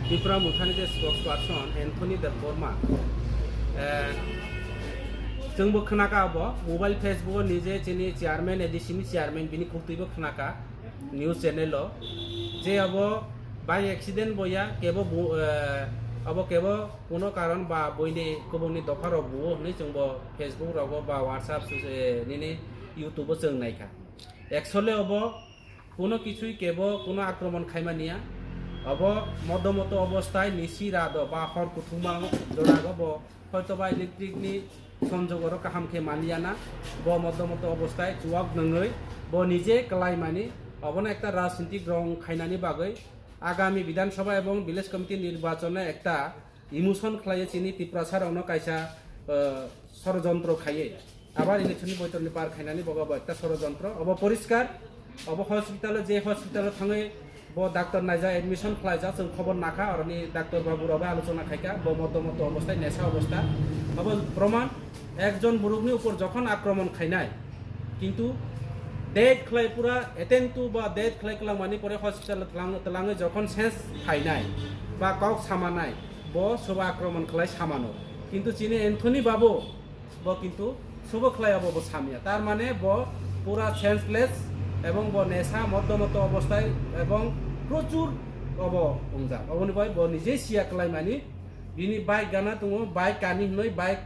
त्रिपुरा मुथानि जे spokesperson Anthony Debbarma जोंबो खोनाका अब मोबाइल फेसबुक निजे चिनी चेयरमैन एडिसिनि चेयरमैन बिनि कुतुइबो खोनाका न्यूज चैनल जे अब बाय एक्सीडेंट बया केबो अब केबो कोनो कारण बा बयनि कबोंनि दफार बुओ हनै जोंबो फेसबुक रावबो बा व्हाट्सएप निनि यूट्यूब जों नायखा एक्चुअली अब कोनो किछुई केबो कोनो आक्रमण खायमानिया अब मदमत अवस्थाय निसी राद बा हर कुथुमा जनागब हयतो बा इलेक्ट्रिकनि संजोगर काहामखे मानियाना ब मदमत अवस्थाय जुवाक नङै ब निजे कलायमानि अबन एकटा राजनीतिक रं खायनानि बागै आगामी विधानसभा एवं विलेज कमिटी निर्वाचने एकटा इमोशन खालायो चिनि त्रिपुरा सारावनो कायसा षड़यंत्र खायो आबार इलेक्शननि बैतरनि पार खायनानि बगाब एकटा षड़यंत्र अब परिष्कार अब हस्पिटाल जे हस्पिटाल थाङै ब डाक्टर नायजा एडमिशन खालायजा जों खबर नाखा अरनि डाक्टर बाबुराबो आलोचना खायका ब मदमत अवस्थाय नेसा अवस्था अब प्रमाण एकजन बुरुकनि ऊपर जखन आक्रमण खायनाय किन्तु डेट खालाय पुरा एटेन्ड टू बा डेट खालाय कलामानि परे हस्पिटाल तलाङै जखन सेन्स खायनाय बा काउक सामानाय ब सब आक्रमण खालाय सामानो किन्तु चिनि एन्थनी बाबू ब किन्तु सब खालाय अब सामिया तार माने ब पुरा सेन्सलेस एवं ब नेसा मदमत अवस्थाय एवं प्रचुर अब अंजा अबनिफ्राय ब निजे सिया खालायमानि बिनि बाइक गाना दङ बाइक कानि हनै बाइक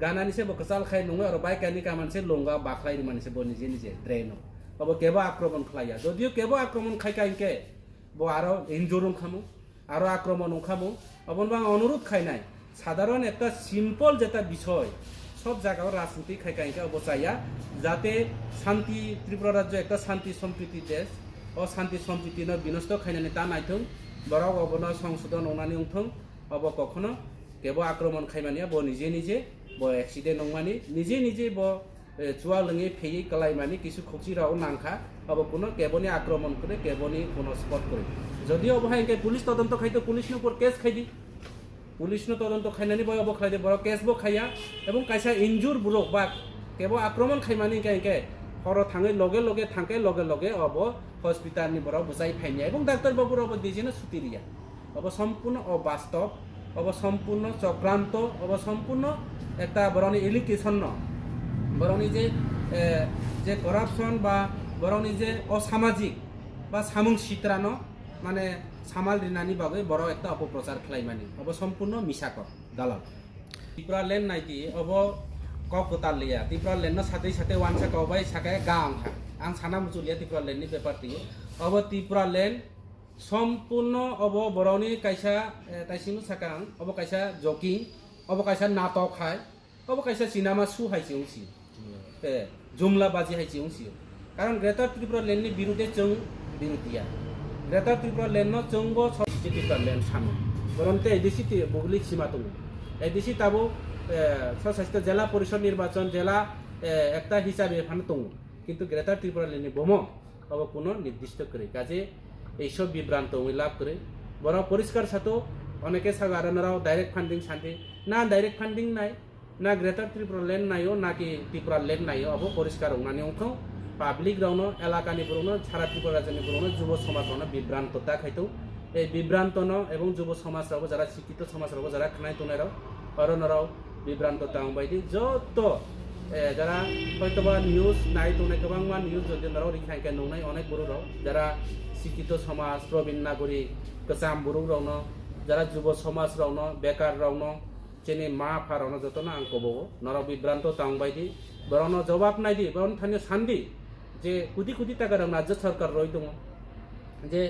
गानानिसे ब कचाल खाय नङै आरो बाइक कानि कामानसे लंगा बाख्लाय मानिसे ब निजे निजे ट्रेनो अब केबो आक्रमण खालाया जदियो केबो आक्रमण खायकाइके ब आरो इनजुर खामु आरो आक्रमण खामु अबनबा अनुरोध खायनाय साधारण একটা सिम्पल जेता বিষয় सब জায়গায় রাজনীতি খাইকাইকে অবচাইয়া যাতে শান্তি ত্রিপুরা রাজ্য একটা শান্তি সম্প্রীতি দেশ ও শান্তি সম্প্রীতি বিনষ্ট খাইনানি তা নাইথং বরাও অবন সংশোধন নংনানি উঠং अब কখনো কেবো আক্রমণ খাইমানিয়া ব নিজে নিজে ব অ্যাক্সিডেন্ট নংমানি নিজে নিজে ব চুয়া লঙে ফেই কলাইমানি কিছু খচিরাও নাংখা अब কোনো কেবনি আক্রমণ করে কেবনি কোনো স্পট করে যদিও অবহাইকে পুলিশ তদন্ত খাইতো পুলিশের উপর কেস খাইদি পুলিশনো তদন্ত খাইনানি বয় অবখাইদে বড় কেস বো খাইয়া এবং কাইসা ইনজুর বুরক বা কেবো আক্রমণ খাইমানি কাইকে হর থাঙে লগে লগে থাঙ্কে লগে লগে অব হসপিটালনি বড় বুঝাই ফাইনিয়া এবং ডাক্তার বাবুর অব দিজেনে ছুটি দিয়া অব সম্পূর্ণ অবাস্তব অব সম্পূর্ণ চক্রান্ত অব সম্পূর্ণ একটা বরনি এলিগেশন বরনি যে করাপশন বা বরনি যে অসামাজিক বা সামুং চিত্রানো মানে সামাল রিনানি বাগै বড় একটা অপপ্রচার খাইমানি अब সম্পূর্ণ মিছাক দালাল ত্রিপুরা ল্যান্ড নাইতি अब কক কোতাল লিয়া ত্রিপুরা ল্যান্ড সাথে সাথে ওয়ানসা কবাই সাকায় গাং আং সানা মুচুলিয়া ত্রিপুরা ল্যান্ডনি ব্যাপারটি अब ত্রিপুরা ল্যান্ড সম্পূর্ণ अब বরনি কাইসা তাইसिनु সাকাং अब কাইসা জকিং अब কাইসা নাটক খায় अब কাইসা সিনেমা শু হাইছে উসি জুমলা বাজি হাইছে উসি কারণ গ্রেটার ত্রিপুরা ল্যান্ডনি বিরুদ্ধে जों বিরোধিয়া গ্রেটার ত্রিপুরা ল্যান্ড जोंबो ত্রিপুরা ল্যান্ড সামনে বরন্তে এডিসি বগলি সীমা দङ এডিসি তাবো স্বাস্থ্য জেলা পরিষদ নির্বাচন জেলা একটা হিসাবে এখানে দङ কিন্তু গ্রেটার ত্রিপুরা ল্যান্ডনি বম अब কোনো নির্দিষ্ট করে কাজে এইসব বিভ্রান্ত লাভ করে বড় পরিষ্কার সাথে অনেকে সাধারণরাও ডাইরেক্ট ফান্ডিং শান্তি না ডাইরেক্ট ফান্ডিং নাই না গ্রেটার ত্রিপুরা ল্যান্ড নাইও নাকি ত্রিপুরা ল্যান্ড নাইও अब পরিষ্কার হংনানি অংখ পাবলিক রাউনো এলাকানি বরনো সারা ত্রিপুরা রাজ্যনি বরনো যুব সমাজনো বিভ্রান্ততা খাইতো এই বিভ্রান্তন এবং যুব সমাজরাও যারা শিক্ষিত সমাজরাও যারা খানাই তোনারাও অরনরাও বিভ্রান্ততা বাইদি যত যারা হয়তোবা নিউজ নাই তোনে গোबांमा নিউজ জদিনরাও রিখাইকে নংনাই অনেক বড়রাও যারা শিক্ষিত সমাজ প্রবীণ নাগরিক কসাম বড়রাও যারা যুব সমাজ রাউনো বেকার রাউনো চেনি মা ফারাউনো যতনা আংকবো নর বিভ্রান্ত তাংবাইদি বরনো জবাব নাইদি বরন থানিও শান্তি যে কোটি কোটি টাকা রাজ্য সরকার রই দङ যে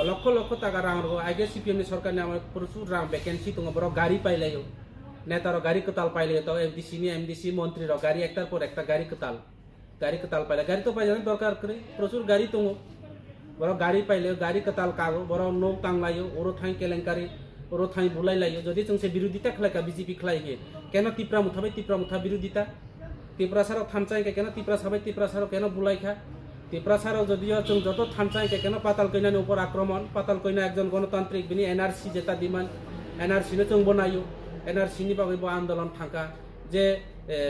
লক্ষ লক্ষ টাকা রাং আগে সিপিএম সরকারনি আমার প্রচুর রাং ভ্যাকেন্সি দङ বড় গাড়ি পাইলাইও নেতার গাড়ি কতাল পাইলে তো এমডিসি মন্ত্রীর গাড়ি একটার পর একটা গাড়ি কতাল পাইলে গাড়ি তো পাইলে দরকার করে প্রচুর গাড়ি দङ বড় গাড়ি পাইলে গাড়ি কতাল কাগো বড় নৌ টাংলাইও ওরো ঠাই কেলেঙ্কারি ওরো ঠাই বুলাইলাইও যদি जोंसे বিরোধিতা খালাইকা বিজেপি খালাইহে কেন ত্রিপুরা মুথা বিরোধিতা ত্রিপুরা সারাও থানচাইকে কেন ত্রিপুরা সারাও কেন বুলাইখা ত্রিপুরা সারাও যদিও जों যত থানচাইকে কেন পাতাল কইনানি উপর আক্রমণ পাতাল কইনা একজন গণতান্ত্রিক বিনি এনআরসি যেটা ডিমান্ড এনআরসি जों बनायो এনআরসিনি বাগৈবো আন্দোলন থাকা যে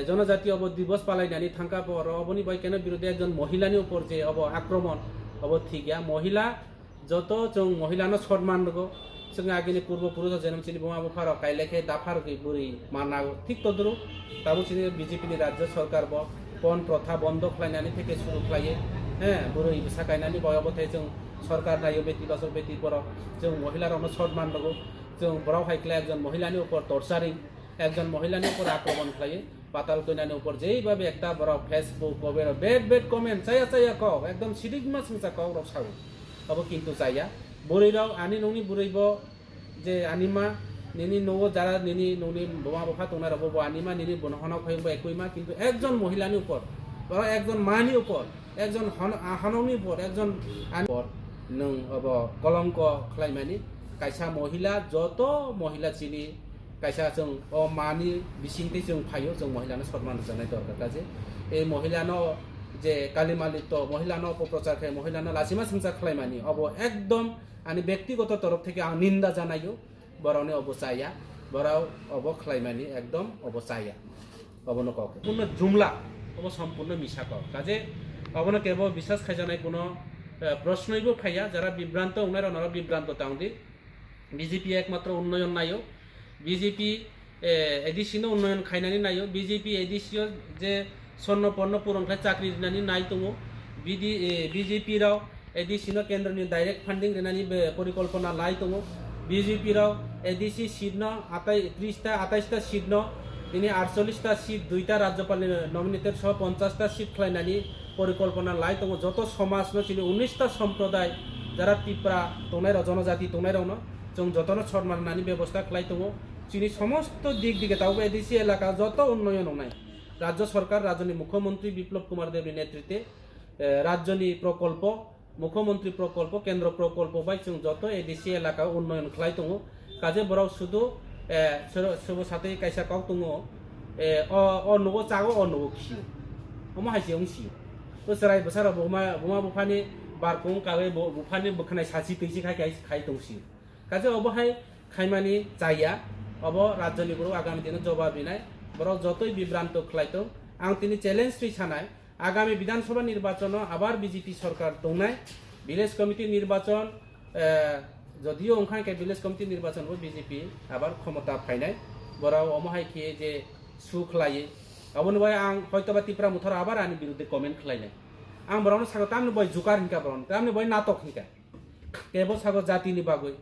জনজাতীয় দিবস পালাইনানি থাকা পর অবনি বাই কেন বিরুদ্ধে একজন মহিলানি উপর যে আক্রমণ ঠিক মহিলা যত जों মহিলানো সম্মান जों आगेनि पूर्वपुरुष जेनम चिनि बुमा बुफार काइलेखे दाफार गई बुरी मानागो ठीक तद्रु ताबो चिनि बीजेपी नि राज्य सरकार ब पन प्रथा बन्द खालायनानै থেকে শুরু खालायो बुरै साकायनानै बयावथाय जों सरकार नायो बेटी बचाओ बेटी पढ़ाओ जों महिलारावनो सन्मान नांगौ जों बराव हाइक्ला एकजन महिलानि ऊपर टर्चारिं एकजन महिलानि ऊपर आक्रमण खालायो पाताल कन्यानि ऊपर जेइबाबे एकटा बराव फेसबुक बबेर बेड कमेन्ट चाया चाया क एकदम सिडिगमा संसा क रव साउ अब किन्तु जाया बुरैराव आनि नोंनि बुरैब जे आनिमा निनि न'आव যারা निनि न'नि बमा बफा दंनारावबो आनिमा निनि बनहनाव फैबो एकइमा किन्तु एकजन महिलानि ऊपर बरा एकजन मानि ऊपर एकजन हानौनि ऊपर एकजन आनिपर नों अब कलंक खालायमानि कायसा महिला जत महिला चिनि कायसा जों मानि बिसिंथि जों फायो जों महिलानो सन्मान जानाय दरकार काजे ए महिलानो जे कालिमालित महिलानो अपप्रचार खाय महिलानो लासिमा संसार खालायमानि अब एकदम आनि व्यक्तिगत तरफ থেকে आं निंदा जानायो बरावनि अबसाया बराव अब खालायमानि एकदम अबसाया अबनो क पूर्ण जुमला अब सम्पूर्ण मिसा क काजे अबनो केवल বিশ্বাস खायजानाय কোনো প্রশ্নইবো ফাইয়া যারা বিভ্রান্ত ওনারা ওনারা বিভ্রান্ত তাউদি বিজেপি একমাত্র উন্নয়ন নাইও বিজেপি এডিসিনো উন্নয়ন খাইনানি নাইও বিজেপি এডিসিও যে স্বর্ণপন্ন পূরণখায় চাকরি দিনানি নাই দङो বিজেপি রাও এডিসিনো কেন্দ্রনি ডাইরেক্ট ফান্ডিং দিনানি পরিকল্পনা লাই দङो বিজেপি রাও এডিসি সিটন 30টা 28টা সিটন তিনি 48টা সিট দুইটা রাজ্যপাল নমিনেটেড সহ 50টা সিট খাইনানি পরিকল্পনা লাই দङ যত সমাজ চিনি 19টা সম্প্রদায় যারা ত্রিপুরা দंनाय জনজাতি দंनाय রাवनो जों যতनो সম্মানनानि ব্যবস্থা খাই दङ চিনি সমস্ত দিক দিকে তাও এডিসি এলাকা যত উন্নয়ন হনাय রাজ্য সরকার রাজ্যনি মুখ্যমন্ত্রী বিপ্লব কুমার দেবের নেতৃত্বে রাজ্যনি প্রকল্প মুখ্যমন্ত্রী প্রকল্প কেন্দ্র প্রকল্প বাই जों যত এডিসি এলাকা উন্নয়ন খাই दङ কাজে বরাव শুধু সব সাথে কাইসা কাউ दङ অ নগো চাগো অ নগো खियो अमा हाइसे अंसियो बोसोराय बोसोराव बुमा बुफानि बारकुं कावे बुफानि बोखनाय सासि तैसि खाय दंसियो काजे अबहाय खायमानि जाया अब राज्यनि गुरु आगामी दिन जवाब बिनाय बराव जतई बिभ्रांत खालायतो आं तिनि चैलेंज थि सानाय आगामी विधानसभा निर्वाचन आबार बीजेपी सरकार दंनाय विलेज कमिटी निर्वाचन যদিও ओंखायके विलेज कमिटी निर्वाचन बीजेपी आबार क्षमता फायनाय बराव अमहाय के जे सुख लायो अबनबाय आं हयतोबा तिप्रा मुथर आबार आनि बिरुद्धे कमेन्ट खालायनाय आं बरावनो सागो तामनो बय जुकार हिंका बरावनो तामनो बय नाटक हिंका केबो सागो जातिनि बागै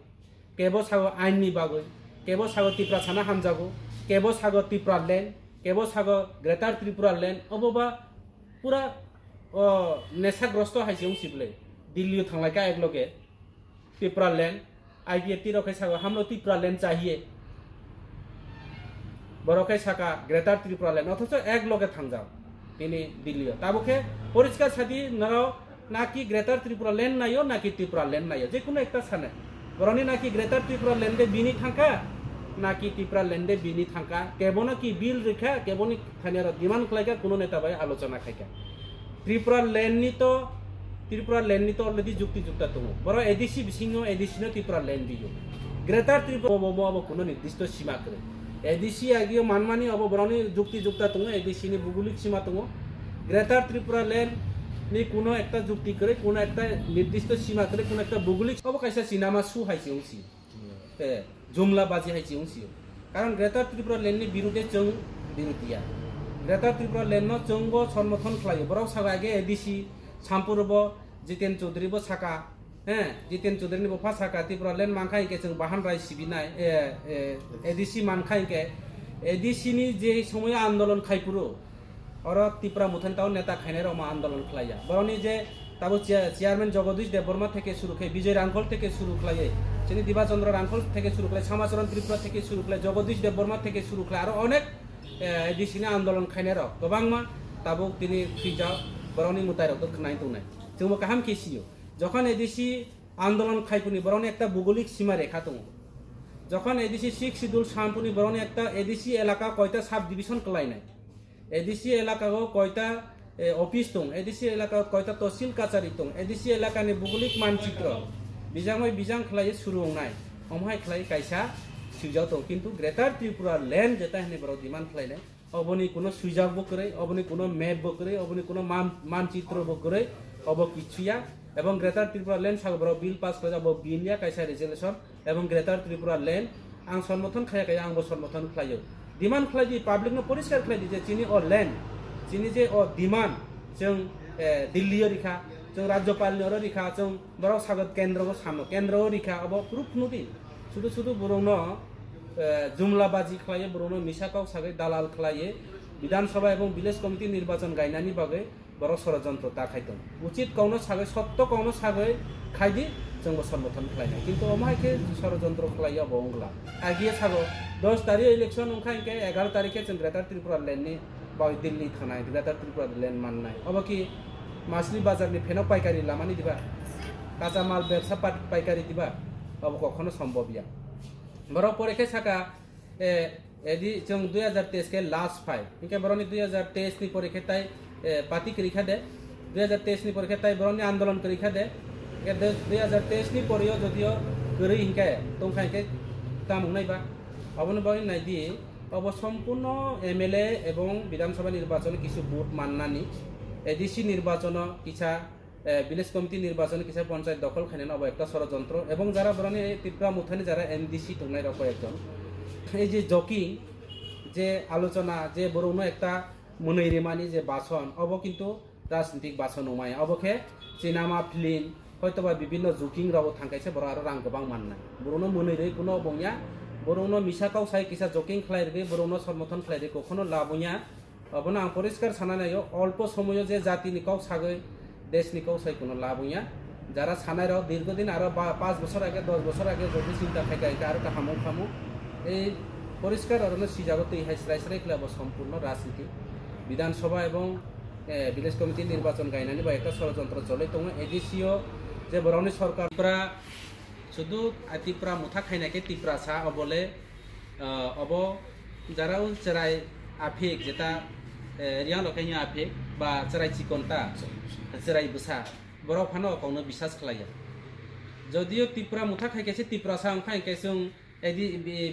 केबो सागो आइननि बागै केबो सागो तिप्रा साना हामजागो केबो सागो तिप्रा लैंड केबो सागो ग्रेटर त्रिपुरा लैंड अबोबा पूरा नेशाग्रस्त हाइसे उसिबले दिल्ली थांलायका एकलगे त्रिपुरा लैंड आईपीएफटी रखे सागो हमनो त्रिपुरा लैंड चाहिए बरखे साका ग्रेटर त्रिपुरा लैंड अथच एक लगे थांजाओ তিনি दिल्ली ताबोखे परिष्कार साथी नराव नाकि ग्रेटर त्रिपुरा लैंड नायो नाकि त्रिपुरा लैंड नायो जेकुनो एकटा साने बरनि नाकि ग्रेटर त्रिपुरा लैंड बिनि थांका नाकि त्रिपुरा लैंड बिनि थांका केबोनो कि बिल रेखा केबोनि थानेर डिमांड खालायका कोनो नेता बाय आलोचना खायका त्रिपुरा लैंड नि तो अलरेडी जुक्ति जुक्ता दङ बर एडिसी बिसिङो एडिसिनो त्रिपुरा लैंड बियो ग्रेटर त्रिपुरा अब कोनो निर्दिष्ट सीमा करे एडिसी आगियो मानमानि अब बरनि जुक्ति जुक्ता दङ एडिसी नि भौगोलिक सीमा दङ ग्रेटर त्रिपुरा लैंड नि कोनो एकटा जुक्ति करे कोनो एकटा निर्दिष्ट सीमा करे कोनो एकटा भौगोलिक अब कायसा सिनेमा सु हाइसे उसी जुमला बाजी हाइसे उसी कारण ग्रेटर त्रिपुरा लैंड नि बिरुद्धे जों बिरुद्धिया ग्रेटर त्रिपुरा लैंड न जोंबो समर्थन खालायो बराव सागागे एडिसी सामपुरब जितेन चौधरी बो साका जितेन चौधरी नि बफा साका त्रिपुरा लैंड मानखाय के जों बाहान राय सिबिनाय एडिसी मानखाय के एडिसी नि जे समय आंदोलन खायपुरो और त्रिपुरा मुथानताव नेता खायनाय रमा आंदोलन खालाया बरनि जे ताबो चेयरमैन जगदीश देबबर्मा থেকে শুরু করে विजय रांखल থেকে শুরু করে চিনি দিবাচন্দ্র রাंखल থেকে শুরু করে समाचरण त्रिपुरा থেকে শুরু করে जगदीश देबबर्मा থেকে শুরু করে আর অনেক एडिसी नि आंदोलन खायनाय र गोबांमा ताबो तिनि फ्रिजाव बरनि मुताय रक खनाय दंनाय जोंबो काहाम केसियो যখন एडिसी आंदोलन खायपुनि बरनि একটা भौगोलिक सीमा रेखा दङ যখন एडिसी 6 শিডিউল সামপুনি बरनि একটা एडिसी এলাকা কয়টা সাব ডিভিশন কলাইনাय एडिसी এলাকাও কয়টা অফিস दं एडिसी এলাকা কয়টা তহসিল কাছারি दं एडिसी এলাকাनि भौगोलिक मानचित्र बिजाङै बिजां खलाय सुरुंनाय अमहाय खलाय कायसा सुजाव दं किन्तु ग्रेटर त्रिपुरा लैंड जेता हने बराव डिमांड खलायनाय अबनि कोनो सुजाव बो करे अबनि कोनो मैप बो करे अबनि कोनो मानचित्र बो करे अब किछुया এবং গ্রেটার ত্রিপুরা ল্যান্ড সাগর বিল পাস করে যাব বিলিয়া কাইসা রেজুলেশন এবং গ্রেটার ত্রিপুরা ল্যান্ড आं समर्थन खायाखै आंबो समर्थन खालायो डिमान्ड खालायदि पाब्लिकनो परिष्कार खालायदि जे चिनि a land Chini J a demand जों दिल्ली रिखा जों राज्यपालनि रिखा जों बराव सागत केन्द्रको सामनो केन्द्र रिखा अब प्रुफ नुदि सुदु सुदु बरौनो जुमलाबाजी खालायो बरौनो मिसाकाव सागै दालाल खालायो विधानसभा एवं विलेज कमिटि निर्वाचन गायनानि बागै बर षड़यंत्र ताखायदों उचित कौनो सागै सत्य कौनो सागै खायदि जोंबो समर्थन खालायनाय किन्तु अमायके षड़यंत्र खालायो बंगला आगिए सागो 10 तारिख इलेक्शन ओंखायके 11 तारिखे जों ग्रेटार त्रिपुरा लैंडनि बाय दिल्ली थानाय ग्रेटार त्रिपुरा लैंड माननाय अब कि मासली बाजारनि फेनाव पाइकारि लामानि दिबा काঁচা माल व्यवसा पाइकारि दिबा अब कखनो सम्भवया बरो परेखे साका एदि जों 2023 के लास्ट फाइल इनके बरनि 2023 नि परीक्षा ताई पार्टी परीक्षा दे 2023 नि परीक्षा ताई बरनि आंदोलन परीक्षा दे 2023 नि परियो जदियो गरै हिंके तंखायके तामुनायबा अबन बाय नायदि अब सम्पूर्ण एमएलए एवं विधानसभा निर्वाचन किछु भोट माननानि एडिसि निर्वाचन किछा विलेज कमिटि निर्वाचन किछा पंचायत दखल खायनानै अब एकटा षड़यंत्र एवं जारा बरनि त्रिपुरा मुथानि जारा एमडीसी तंनाय रख एकजन এই যে জকিং যে আলোচনা যে বরৌনো একটা মনৈরিমানি যে বাসন অব কিন্তু রাজনৈতিক বাসন নমায় অবখে সিনেমা ফিল্ম হয়তোবা বিভিন্ন জুকিং রাবো থাকাইছে বড় আরো রাং গোबां মাননাय বরৌনো মনৈরে কোনো বংয়া বরৌনো মিসাকাও সাই কিসা জকিং খালাইরে বরৌনো সমর্থন খালাইরে কখনো লাবুয়া অবনা আं পরিষ্কার সানানাयो অল্প সময় যে জাতিনি কাও সাগৈ দেশনি কাও সাই কোনো লাবুয়া যারা সানায় রাও দীর্ঘদিন আরো 5 বছর আগে 10 বছর আগে যদি চিন্তা থাকে আর কাহামু খামু এই পরিষ্কার অরণ্য সিজাগত ইহাই স্রাই খেলাব সম্পূর্ণ রাজনীতি বিধানসভা এবং ভিলেজ কমিটি নির্বাচন গাইনানি বা একটা ষড়যন্ত্র চলে তো এডিসিও যে বরনি সরকার শুধু ত্রিপুরা মুথা খাইনাকে ত্রিপুরা সা অবলে অব যারাও চেরাই আফিক যেটা রিয়াং লকাইনি আফিক বা চেরাই চিকনটা চেরাই বুসা বড় ফানো কৌনো বিশ্বাস খালাইয়া যদিও ত্রিপুরা মুথা খাইকেছে ত্রিপুরা সা খাইকেছে एदि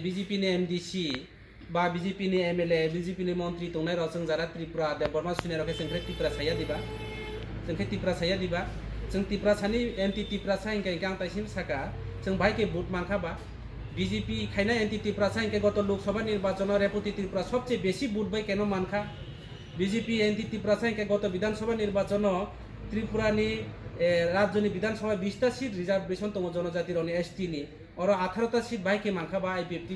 बीजेपी ने एमडीसी बा बीजेपी ने एमएलए बीजेपी ने मंत्री तंनाय रजों जारा त्रिपुरा देबरमा सुने रखे जोंखै त्रिपुरा साया दिबा जों त्रिपुरा सानि एंटी त्रिपुरा सा इंके गां ताइसिम साका जों भाइके भोट मानखाबा बीजेपी खायना एंटी त्रिपुरा सा इंके गत लोकसभा निर्वाचन रेपुटी त्रिपुरा सबसे बेसी भोट बाय केन मानखा बीजेपी एंटी त्रिपुरा सा इंके गत विधानसभा निर्वाचन त्रिपुरानि राज्यनि विधानसभा 20टा सीट रिजार्वेशन दङ जनजातिर एसटी नि और 18टा सीट भाइके मानखाबा आईपीएफटी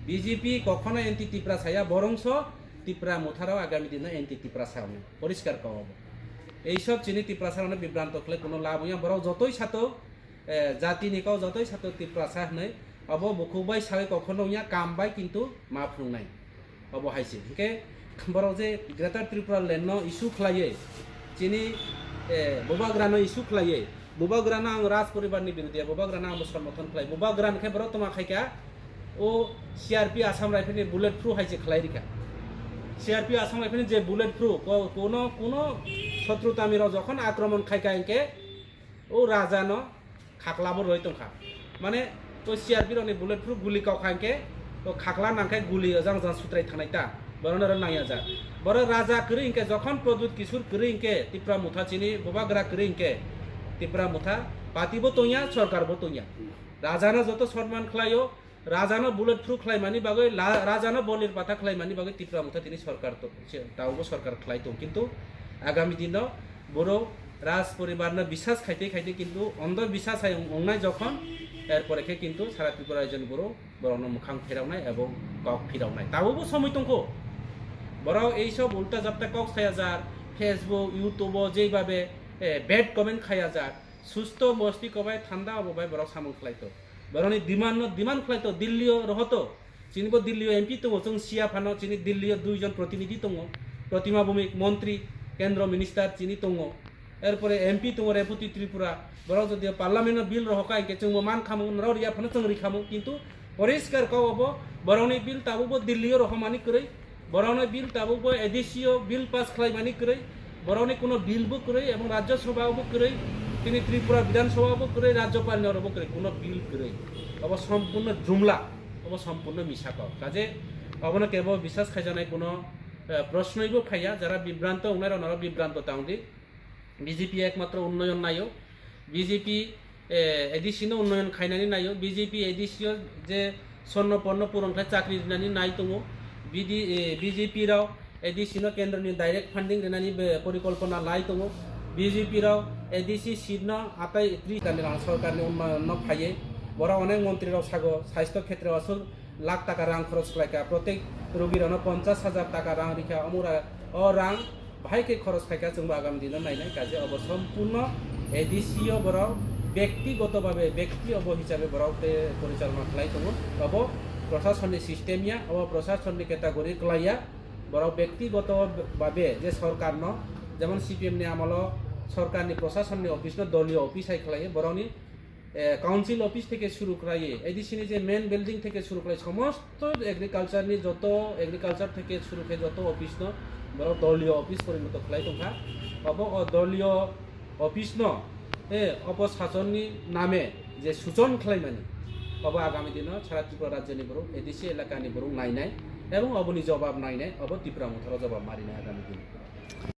बीजेपी कखनो एंटी त्रिपुरा साया बरंस त्रिपुरा मुथाराव आगामी दिन एंटी त्रिपुरा सावनो परिष्कार कब এই সব চিনি त्रिपुरा सावनो বিভ্রান্ত खले কোনো লাভ হইয়া বড় যতই সাতো জাতি নিকাও যতই সাতো त्रिपुरा सा হनै अब বকুবাই সাই কখনো ইয়া কামবাই কিন্তু মা ফুংনাই अब हाइसे के बড় যে গ্রেটার ত্রিপুরা লেন ইস্যু খলায়ে চিনি बोबाग्रानो इस्यु खलायो बोबाग्राना आं राज परिवारनि बिरुद्ध बोबाग्राना आं समर्थन खलायो बोबाग्रान के बरो तमा खायका ओ सीआरपी आसाम राइफलनि बुलेट प्रूफ हाइसे खलायरिका सीआरपी आसाम राइफलनि जे बुलेट प्रूफ कोनो शत्रुता मिरो যখন आक्रमण खायका इनके ओ राजानो खाखलाबो रय तंखा माने तो सीआरपी रनि बुलेट प्रूफ गुली कावखांके तो खाखला नांखाय गुली जां जां सुत्राय थानायता बरनर नाया जा बर राजा करी इनके जखन प्रदूत किशोर करी इनके त्रिपुरा मुथा चिनी बोबाग्रा करी इनके त्रिपुरा मुथा पार्टीबो तोया सरकारबो तोया राजानो जतो सम्मान खलायो राजानो बुलेट प्रूफ खलायमानि बागै राजानो बलिर पाता खलायमानि बागै त्रिपुरा मुथा तिनि सरकार तो तावबो सरकार खलाय तो किन्तु आगामी दिनाव बर राज परिवारनो বিশ্বাস खाइते खाइते किन्तु अंध বিশ্বাস अंनाय जखन एरपरेखे किन्तु सारा त्रिपुरा रायजोनि बरनो मुखां फेरावनाय एवं कक फिरावनाय तावबो समय दंखो बरो এই সব উল্টা জাপটা কক খায়া যার ফেসবুক ইউটিউব যেইভাবে ব্যাড কমেন্ট খায়া যার সুস্থ মস্তি কবাই ঠান্ডা অববাই বড় সামন খাইতো বরনি ডিমান্ড খাইতো দিল্লিও রহতো চিনিবো দিল্লিও এমপি তো जों সিয়া ফানো চিনি দিল্লিও দুইজন প্রতিনিধি দङ প্রতিমা ভৌমিক মন্ত্রী কেন্দ্র মিনিস্টার চিনি দङ এরপরে এমপি দङ রেপুটি ত্রিপুরা বড় যদি পার্লামেন্ট বিল রহকাই কে जों মান খামু নরিয়া ফানো जों রিখামু কিন্তু পরিষ্কার কওবো বরনি বিল তাবো দিল্লিও রহমানি কरै बरौने बिल ताबो एडिसियो बिल पास खालायमानि करै बरौने कोनो बिलबो करै एवं राज्यसभाबो करै तिनि त्रिपुरा विधानसभाबो करै राज्यपालनियावबो करै कोनो बिल करै अब सम्पूर्ण जुमला अब सम्पूर्ण मिसाक काजे अबनो केवल বিশ্বাস खायजानाय कोनो प्रश्नइबो फाया जारा बिभ्रान्त उनाय रनारा बिभ्रान्त ताउदि বিজেপি একমাত্র উন্নয়ন নাইও বিজেপি এডিসিনো উন্নয়ন খাইনানি নাইও বিজেপি এডিসিও যে স্বর্ণপন্ন পুরনখাই চাকরি দিনানি নাই দङ বিজেপি রাव एडिसिनो केंद्रनि डाइरेक्ट फंडिंग रेनानि परिकल्पना लाई दङ बिजेपि राव एडिसि सिटनो आताय सरकारनि उन्नयन फाइये बरा अनेक मंत्री राव सागो स्वास्थ्य क्षेत्र असुल लाख टाका रां खरच खालायका प्रत्येक रोगिरानो 50,000 टाका रां रिखा अमुरा अ रां भाइके खरच खायका जों आगामी दिनाव नायनाय काजे अब सम्पूर्ण एडिसिओ बराव व्यक्तिगतभावे व्यक्ति अब हिसाबै बराव परिचालना खालाय दङ अब प्रशासननि सिस्टेमिया अब प्रशासननि कैटेगरी खालाया बराव व्यक्तिगतभावे जे सरकारनो जेमन सिपिएमनि आमलाव सरकारनि प्रशासननि अफिसनो दलीय अफिस खालायो बरावनि काउंसिल अफिस থেকে শুরু করায়ে এডিসিনি যে মেন বিল্ডিং থেকে শুরু করে সমস্ত এগ্রিকালচারনি যত এগ্রিকালচার থেকে শুরু করে যত অফিস ন বড় দলীয় অফিস পরিণত খালাই দंखा अब দলীয় অফিস ন অপশাসননি নামে যে সূচন খালাইমানি अब आगामी दिन सारा त्रिपुरा राज्यनि बरं एडिसि एलाकानि बरं नायनाय এবং অবনি জবাব নাইনাय अब त्रिपुरा मुथाराव जवाब मारिनाय आगामी दिन